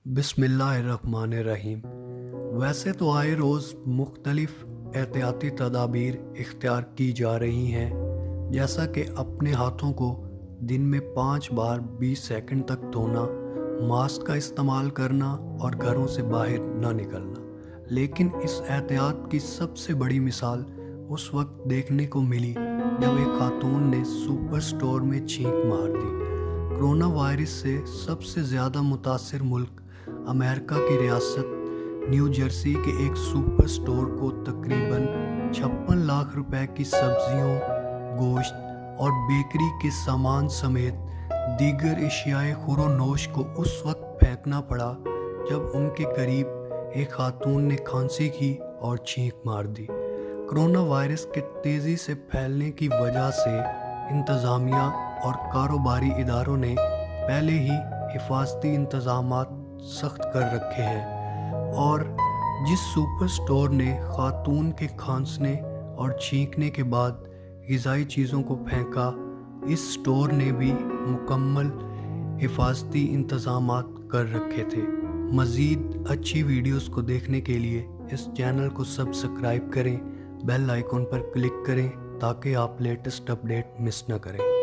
बिस्मिल्लाहिर्रहमानिर्रहीम। वैसे तो आए रोज़ मुख्तलिफ एहतियाती तदाबीर इख्तियार की जा रही हैं, जैसा कि अपने हाथों को दिन में 5 बार 20 सेकंड तक धोना, मास्क का इस्तेमाल करना और घरों से बाहर ना निकलना। लेकिन इस एहतियात की सबसे बड़ी मिसाल उस वक्त देखने को मिली जब एक खातून ने सुपर स्टोर में छींक मार दी। कोरोना वायरस से सबसे ज़्यादा मुतासिर मुल्क अमेरिका की रियासत न्यू जर्सी के एक सुपर स्टोर को तकरीबन 56 लाख रुपए की सब्जियों, गोश्त और बेकरी के सामान समेत दीगर एशियाई खुरोनोश को उस वक्त फेंकना पड़ा जब उनके करीब एक खातून ने खांसी की और छींक मार दी। कोरोना वायरस के तेज़ी से फैलने की वजह से इंतज़ामिया और कारोबारी इदारों ने पहले ही हिफाजती इंतज़ामात सख्त कर रखे हैं, और जिस सुपर स्टोर ने खातून के खांसने और छींकने के बाद ग़िज़ाई चीज़ों को फेंका, इस स्टोर ने भी मुकम्मल हिफाजती इंतज़ामात कर रखे थे। मज़ीद अच्छी वीडियोस को देखने के लिए इस चैनल को सब्सक्राइब करें, बेल आइकॉन पर क्लिक करें ताकि आप लेटेस्ट अपडेट मिस न करें।